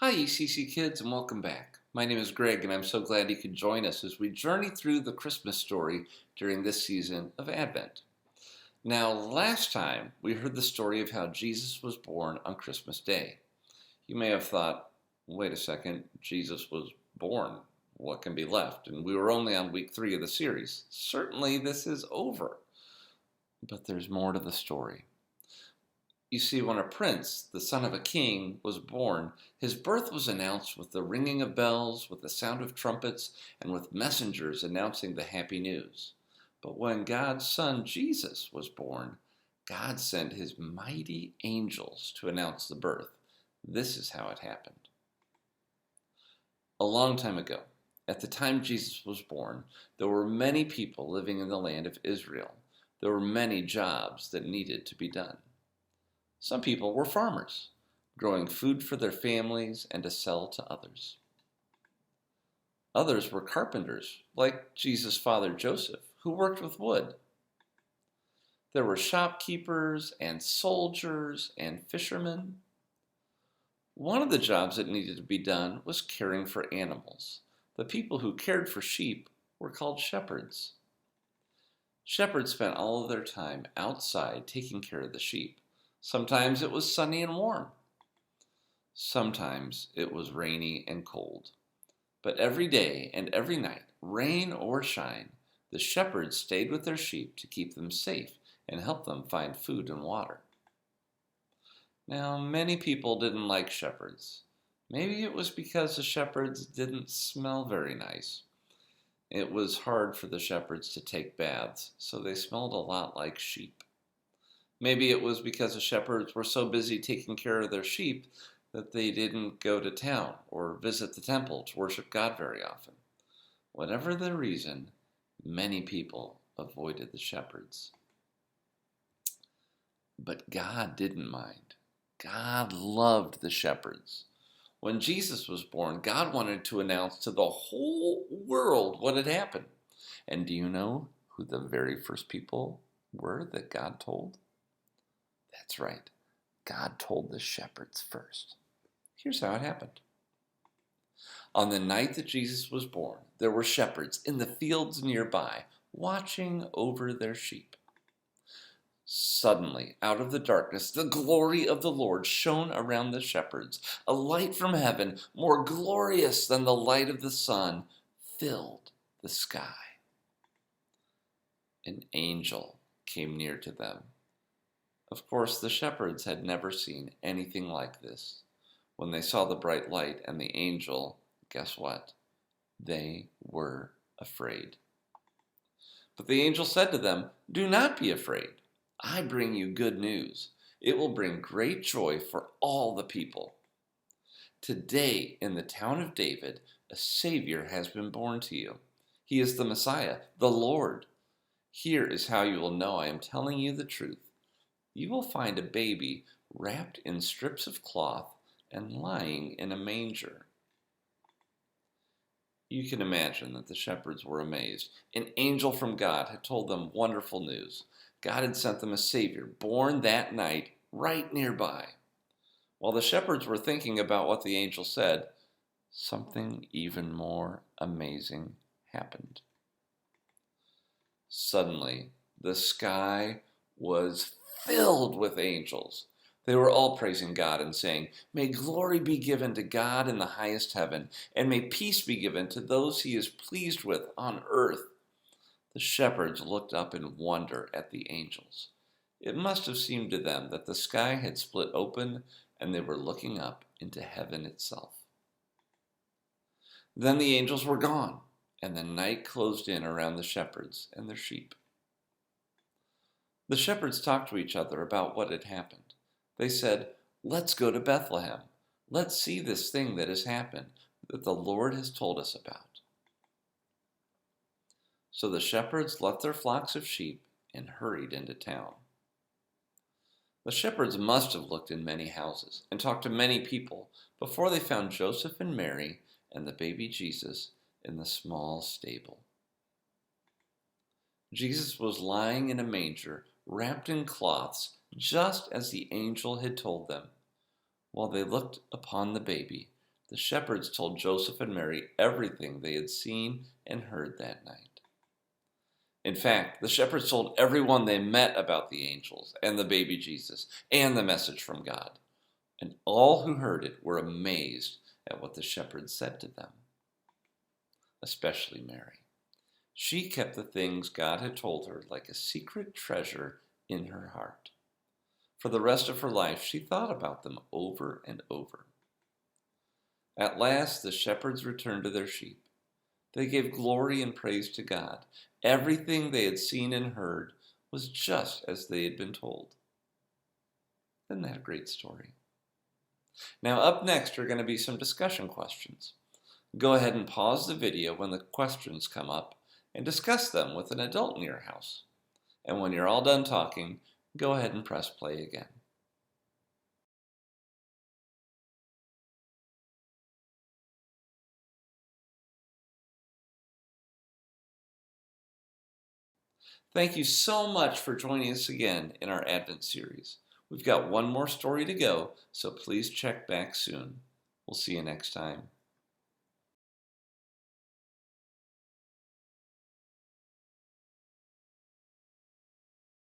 Hi, ECC kids, and welcome back. My name is Greg, and I'm so glad you could join us as we journey through the Christmas story during this season of Advent. Now, last time we heard the story of how Jesus was born on Christmas Day. You may have thought, wait a second, Jesus was born. What can be left? And we were only on week 3 of the series. Certainly, this is over. But there's more to the story. You see, when a prince, the son of a king, was born, his birth was announced with the ringing of bells, with the sound of trumpets, and with messengers announcing the happy news. But when God's son Jesus was born, God sent his mighty angels to announce the birth. This is how it happened. A long time ago, at the time Jesus was born, there were many people living in the land of Israel. There were many jobs that needed to be done. Some people were farmers, growing food for their families and to sell to others. Others were carpenters, like Jesus' father Joseph, who worked with wood. There were shopkeepers and soldiers and fishermen. One of the jobs that needed to be done was caring for animals. The people who cared for sheep were called shepherds. Shepherds spent all of their time outside taking care of the sheep. Sometimes it was sunny and warm. Sometimes it was rainy and cold. But every day and every night, rain or shine, the shepherds stayed with their sheep to keep them safe and help them find food and water. Now, many people didn't like shepherds. Maybe it was because the shepherds didn't smell very nice. It was hard for the shepherds to take baths, so they smelled a lot like sheep. Maybe it was because the shepherds were so busy taking care of their sheep that they didn't go to town or visit the temple to worship God very often. Whatever the reason, many people avoided the shepherds. But God didn't mind. God loved the shepherds. When Jesus was born, God wanted to announce to the whole world what had happened. And do you know who the very first people were that God told? That's right. God told the shepherds first. Here's how it happened. On the night that Jesus was born, there were shepherds in the fields nearby, watching over their sheep. Suddenly, out of the darkness, the glory of the Lord shone around the shepherds. A light from heaven, more glorious than the light of the sun, filled the sky. An angel came near to them. Of course, the shepherds had never seen anything like this. When they saw the bright light and the angel, guess what? They were afraid. But the angel said to them, "Do not be afraid. I bring you good news. It will bring great joy for all the people. Today, in the town of David, a Savior has been born to you. He is the Messiah, the Lord. Here is how you will know I am telling you the truth. You will find a baby wrapped in strips of cloth and lying in a manger." You can imagine that the shepherds were amazed. An angel from God had told them wonderful news. God had sent them a Savior, born that night right nearby. While the shepherds were thinking about what the angel said, something even more amazing happened. Suddenly, the sky was filled with angels. They were all praising God and saying, "May glory be given to God in the highest heaven, and may peace be given to those he is pleased with on earth." The shepherds looked up in wonder at the angels. It must have seemed to them that the sky had split open and they were looking up into heaven itself. Then the angels were gone, and the night closed in around the shepherds and their sheep. The shepherds talked to each other about what had happened. They said, "Let's go to Bethlehem. Let's see this thing that has happened, that the Lord has told us about." So the shepherds left their flocks of sheep and hurried into town. The shepherds must have looked in many houses and talked to many people before they found Joseph and Mary and the baby Jesus in the small stable. Jesus was lying in a manger, wrapped in cloths, just as the angel had told them. While they looked upon the baby, The shepherds told Joseph and Mary everything they had seen and heard that night. In fact, the shepherds told everyone they met about the angels and the baby Jesus and the message from God. And all who heard it were amazed at what the shepherds said to them, especially Mary. She kept the things God had told her like a secret treasure in her heart. For the rest of her life, she thought about them over and over. At last, the shepherds returned to their sheep. They gave glory and praise to God. Everything they had seen and heard was just as they had been told. Isn't that a great story? Now, up next are going to be some discussion questions. Go ahead and pause the video when the questions come up and discuss them with an adult in your house. And when you're all done talking, go ahead and press play again. Thank you so much for joining us again in our Advent series. We've got one more story to go, so please check back soon. We'll see you next time.